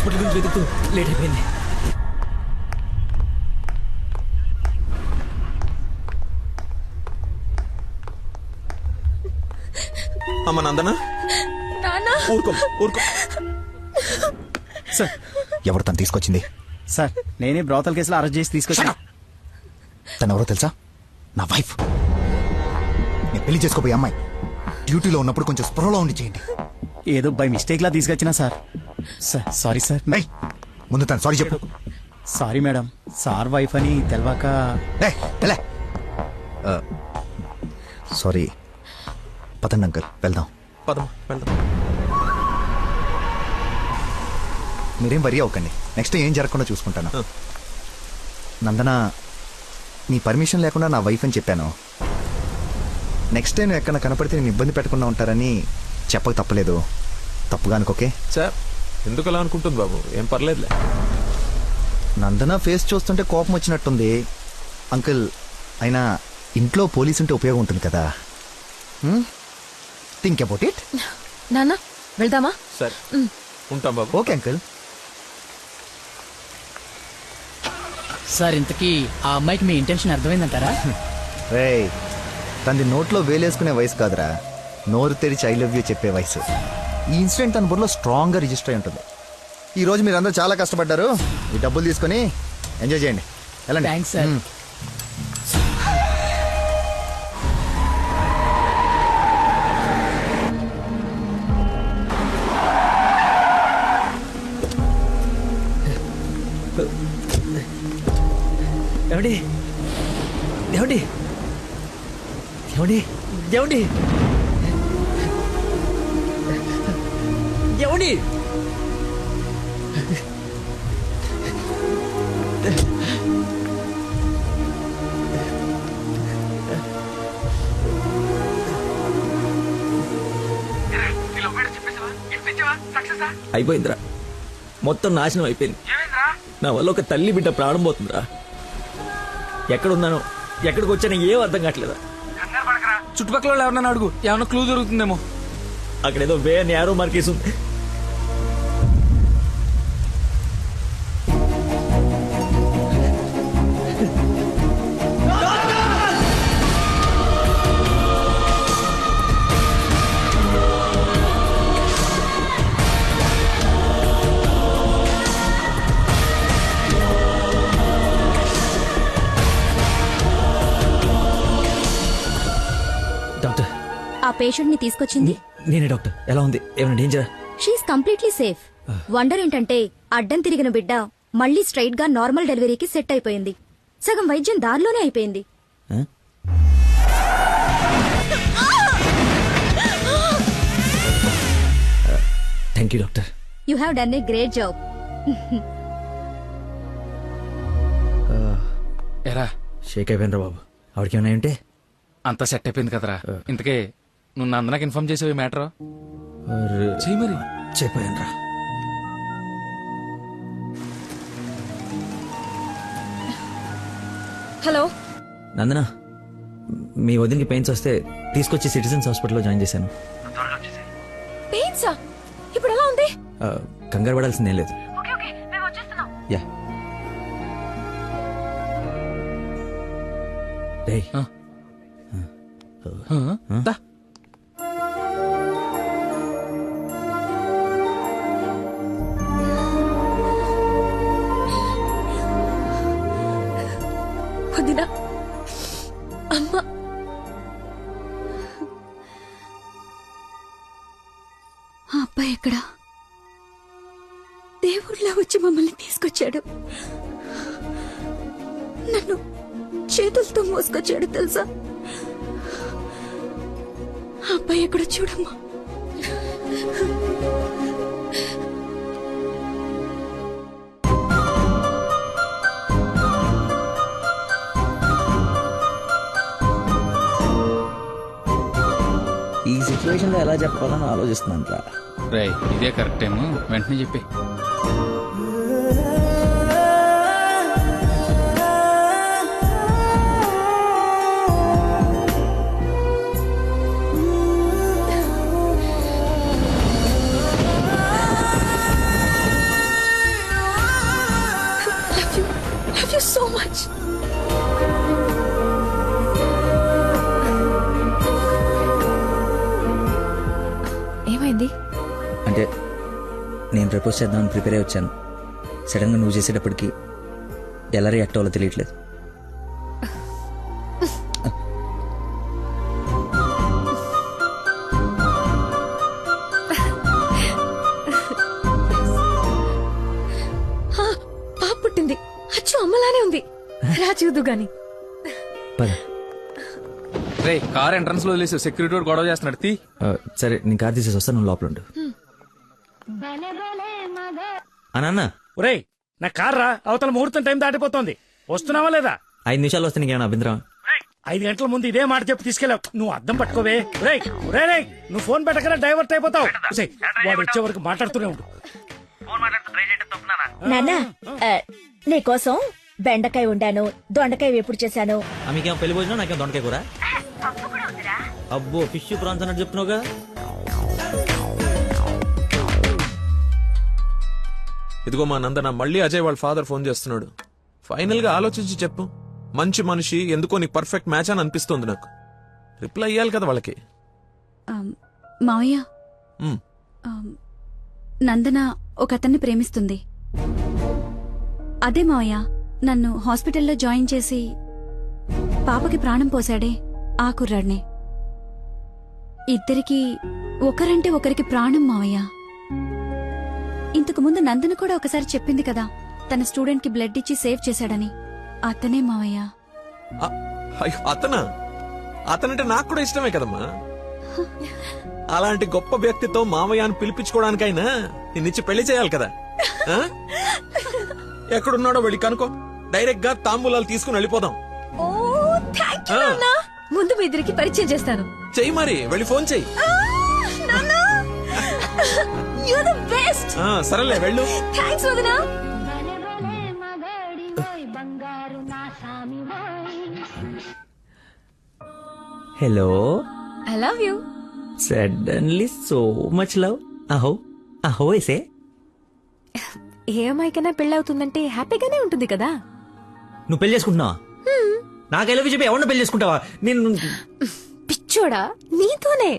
Hospital గురించి వెతుకుతూ late అయిపోయింది. అమ్మ నందనా, ఊరుకో ఊరుకో. సార్ ఎవరు తను తీసుకొచ్చింది? సార్ నేనే బ్రోతల్ కేసులో అరెస్ట్ చేసి తీసుకొచ్చాను. తను ఎవరో తెలుసా? నా వైఫ్. నేను పెళ్లి చేసుకోబోయే అమ్మాయి. డ్యూటీలో ఉన్నప్పుడు కొంచెం స్పృహలో ఉండి చేయండి. ఏదో బై మిస్టేక్ లా తీసుకొచ్చినా సార్. Sir sorry sir. ముందు తను సారీ చెప్పు. సారీ మేడం, సార్ వైఫ్ అని తెలవాక. సారీ. పదండి అంకల్, వెళ్దాం. పదమ్మా వెళ్దాం. మీరేం వరి అవ్వకండి, నెక్స్ట్ ఏం జరగకుండా చూసుకుంటాను. నందన, నీ పర్మిషన్ లేకుండా నా వైఫ్ అని చెప్పాను. నెక్స్ట్ టైం ఎక్కడ కనపడితే నేను ఇబ్బంది పెట్టకుండా ఉంటారని చెప్పక తప్పలేదు. తప్పుగా అనుకోకే. సార్ ఎందుకు అలా అనుకుంటుంది బాబు, ఏం పర్లేదులే. నందన ఫేస్ చూస్తుంటే కోపం వచ్చినట్టుంది అంకుల్. అయినా ఇంట్లో పోలీస్ ఉంటే ఉపయోగం ఉంటుంది కదా. Think about it. నాన్న వెళ్దామా? సరే ఉంటాం బాబు. Okay uncle. సార్ ఇంతకీ ఆ అమ్మాయికి మీ ఇంటెన్షన్ అర్థమైందంటారా? రేయ్, తనది నోట్లో వేలేసుకునే వయసు కాదురా, నోరు తెరిచి ఐ లవ్ యూ చెప్పే వయసు. ఈ ఇన్సిడెంట్ తన బుర్రలో స్ట్రాంగ్గా రిజిస్టర్ అయి ఉంటుంది. ఈ రోజు మీరు అందరూ చాలా కష్టపడ్డారు. ఈ డబ్బులు తీసుకొని ఎంజాయ్ చేయండి. వెళ్ళండి. Thanks sir. ఏమండి ఏమండి ఏమండి ఏమండి ఏమండి అయిపోయిందిరా, మొత్తం నాశనం అయిపోయింది. నా వల్ల ఒక తల్లి బిడ్డ ప్రాణం పోతుందిరా. ఎక్కడున్నానో ఎక్కడికి వచ్చానో ఏం అర్థం కావట్లేదా. చుట్టుపక్కల వాళ్ళు ఎవరన్నా అడుగు, ఏమన్నా క్లూ దొరుకుతుందేమో. అక్కడేదో వే అని యారో మార్కేసి ఉంది. డాక్టర్, ఆ పేషెంట్ ని తీసుకొచ్చింది నేనే డాక్టర్. ఎలా ఉంది? ఏమైనా డేంజరా? She's completely safe. వండర్ ఏంటంటే అడ్డం తిరిగిన బిడ్డ మళ్ళీ స్ట్రైట్ గా నార్మల్ డెలివరీకి సెట్ అయిపోయింది. సగం వైద్యం దారిలోనే అయిపోయింది. Thank you doctor. You have done a great job. ఎరా షేక్ అయిపోయినరా బాబు. ఆవిడకి ఏమైనా ఉంటే అంతా సెట్ అయిపోయింది కదరా. ఇంతకే నువ్వు నందనకి ఇన్ఫార్మ్ చేసావు ఈ మ్యాటర్? చెయ్యి మరి. చెప్పానురా. హలో నందన, మీ వదినకి పెయిన్స్ వస్తే తీసుకొచ్చి సిటిజన్స్ హాస్పిటల్లో జాయిన్ చేశాను. పెయిన్సా? ఇప్పుడు ఎలా ఉంది? కంగారు పడాల్సిందేం లేదు. యా. రేయ్, దా. వదినా, అమ్మ, ఆ అబ్బాయి ఎక్కడా? దేవుళ్ళ వచ్చి మమ్మల్ని తీసుకొచ్చాడు. నన్ను చేతులతో మోసుకొచ్చాడు తెలుసా? ఆ అబ్బాయి ఎక్కడ చూడమ్మా. ఈ సిచ్యువేషన్ లో ఎలా చెప్పాలని ఆలోచిస్తున్నాను రా. రే, ఇదే కరెక్ట్ టైం, వెంటనే చెప్పి. ఏమైంది? అంటే నేను ప్రపోజ్ చేద్దామని ప్రిపేర్ అయి వచ్చాను. సడన్గా నువ్వు చేసేటప్పటికి ఎలా రియాక్ట్ అవ్వాలో తెలియట్లేదు. పాప పుట్టింది. అచ్చు అమ్మలానే ఉంది. రా చూదు గాని. పద. రే కార్ ఎంట్రన్స్ లో వదిలేసి సెక్యూరిటీ వాడు గొడవ చేస్తున్నాడు. తీ. సరే నేను కార్ తీసేసి వస్తాను, నువ్వు లోపల ఉండు. అన్న ఒరేయ్ నా కార్ రా, అవతల ముహూర్తం టైం దాటిపోతోంది. వస్తున్నావా లేదా? 5 నిమిషాలు వస్తే నీకేమైనా అభ్యంతరం? 5 గంటల ముందు ఇదే మాట చెప్పి తీసుకెళ్ళావు. నువ్వు అద్దం పట్టుకోవే. రేయ్ రేయ్ నువ్వు ఫోన్ పెట్టకరా డైవర్ట్ అయిపోతావు. ఒసేయ్, వాడు వచ్చే వరకు మాట్లాడుతూనే ఉండు. నాన్న నీకోసం బెండకాయ వండాను, దొండకాయ వేపుడు చేశాను. మీకేమో పెళ్లి భోజనం, నాకేమో దొండకాయ కూర. అబ్బో ఫిష్ ప్రాన్స్ అన్నట్టు చెప్తున్నావుగా. ఇదిగో మా నందన, మళ్ళీ అజయ్ వాళ్ళ ఫాదర్ ఫోన్ చేస్తున్నాడు. ఫైనల్ గా ఆలోచించి చెప్పు. మంచి మనిషి, ఎందుకో నీకు పర్ఫెక్ట్ మ్యాచ్ అని అనిపిస్తుంది నాకు. రిప్లై ఇయ్యాలి కదా వాళ్ళకి. మావయ్య, ఉమ్. నందన ఒక అతన్ని ప్రేమిస్తుంది. అదే మావయ్య నన్ను హాస్పిటల్లో జాయిన్ చేసి పాపకి ప్రాణం పోసాడే ఆ కుర్రాడిని. ఇద్దరికి ఒకరంటే ఒకరికి ప్రాణం మావయ్య. ఇంతకు ముందు నందన కూడా ఒకసారి చెప్పింది కదా, తన స్టూడెంట్ కి బ్లడ్ ఇచ్చి సేవ్ చేశాడని. అతనే మావయ్య. అయ్యో, అతనంటే నాకు కూడా ఇష్టమే కదమ్మా. అలాంటి గొప్ప వ్యక్తితో మామయ్యను పిలిపించుకోవడానికైనా నిన్నిచ్చి పెళ్లి చేయాలి కదా. ఆ? ఎక్కడున్నాడో వెళ్ళి కనుకో, డైరెక్ట్ గా తాంబూలాలు తీసుకుని వెళ్ళిపోదాం. ముందు మీ ఇద్దరికి పరిచయం చేస్తాను. చెయ్యి మరి, వెళ్ళి ఫోన్ చెయ్యి. సరేలే వెళ్ళు. Hello. I love you. Suddenly so much love. అహో అహో ఏసే. ఏ అమ్మాయికైనా పెళ్ళవుతుందంటే హ్యాపీగానే ఉంటుంది కదా. నువ్వు పెళ్లి చేసుకుంటున్నావా? నాకు ఐ లవ్ యూ చెప్పి ఎవరిని పెళ్లి చేసుకుంటావా? నేను పిచ్చోడా, నీతోనే.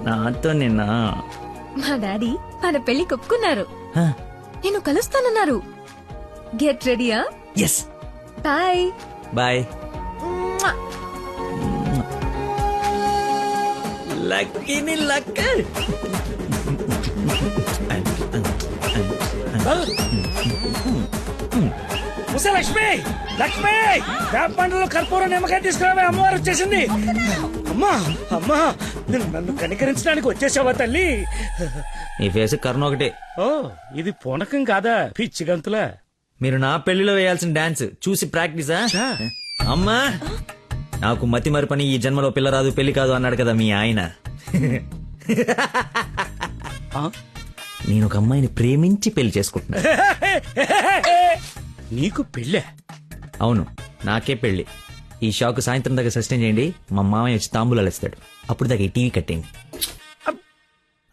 నాతో నిన్నా. మా డాడీ మన పెళ్లి ఒప్పుకున్నారు. నేను కలుస్తానన్నారు. గెట్ రెడీయా? ఎస్. Bye bye. లక్కీని లక్క. ఉసే లక్ష్మి, లక్ష్మి వేప పండ్లలో కర్పూరం నిమ్మకాయ తీసుకురావే, అమ్మవారు వచ్చేసింది. అమ్మా అమ్మా, నన్ను కనికరించడానికి వచ్చేసావా తల్లి? నీ ఫేస్ కర్ణ ఒకటే. ఓ, ఇది పూనకం కాదా పిచ్చి గంతులా? మీరు నా పెళ్లిలో వేయాల్సిన డాన్స్ చూసి ప్రాక్టీసా? అమ్మా, నాకు మతి మరిపని ఈ జన్మలో పిల్ల రాదు పెళ్లి కాదు అన్నాడు కదా మీ ఆయన. నేను ఒక అమ్మాయిని ప్రేమించి పెళ్లి చేసుకుంటున్నా. నీకు పెళ్ళే? అవును, నాకే పెళ్లి. ఈ షాక్ సాయంత్రం దాకా సస్టైన్ చేయండి. మా మామయ్య వచ్చి తాంబూలాలు ఇస్తాడు. అప్పుడు దాకా ఈ టీవీ కట్టేయండి.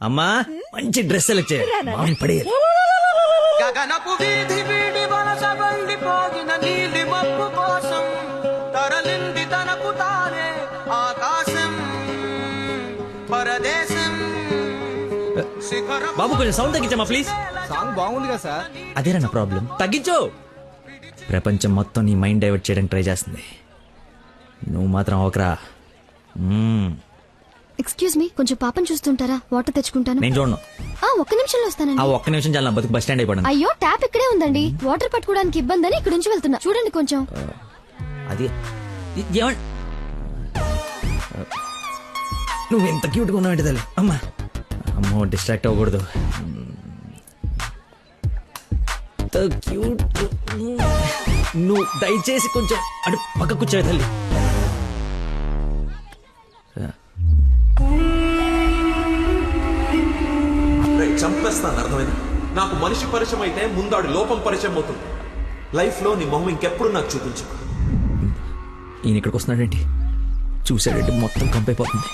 అమ్మా, మంచి డ్రెస్ సెలెక్ట్ చేయాలి. మామయ్య పడేయాలి. గగనపు వీధి వీడి వలస వెళ్ళిపోగిన నీలి మబ్బు కోసం తరలింది తనకు తానే ఆకాశం పరదేశం. బాబు కొంచెం సౌండ్ తగ్గించమ్మా ప్లీజ్. సాంగ్ బాగుంది కదా సార్. అదేరా నా ప్రాబ్లం. తగ్గించు. ప్రపంచం మొత్తం నీ మైండ్ డైవర్ట్ చేయడానికి ట్రై చేస్తుంది. నువ్వు మాత్రం ఒకరా. ఎక్స్క్యూజ్ మీ, కొంచెం పాపం చూస్తుంటారా? వాటర్ తెచ్చుకుంటాను. నేను చూడను. ఒక్క నిమిషంలో ఆ వస్తానండి. ఒక్క నిమిషం చాలా బతుకు బస్ స్టాండ్ అయిపోయాను. అయ్యో, ట్యాప్ ఇక్కడే ఉందండి. వాటర్ పట్టుకోవడానికి ఇబ్బంది అని ఇక్కడ నుంచి వెళ్తున్నా. చూడండి కొంచెం. అది నువ్వు ఎంత క్యూట్గా ఉన్నావు తల్లి. అమ్మా అమ్మో, డిస్ట్రాక్ట్ అవ్వకూడదు. క్యూట్. నువ్వు దయచేసి కొంచెం అటు పక్క కూర్చోవే తల్లి. చంపేస్తాను, అర్థమైంది? నాకు మనిషి పరిచయం అయితే ముందాడు లోపం పరిచయం అవుతుంది. లైఫ్ లో నీ మొహం ఇంకెప్పుడు నాకు చూపించు. ఈయన ఇక్కడికి వస్తున్నాడేంటి? చూసాడంటే మొత్తం కంపైపోతుంది.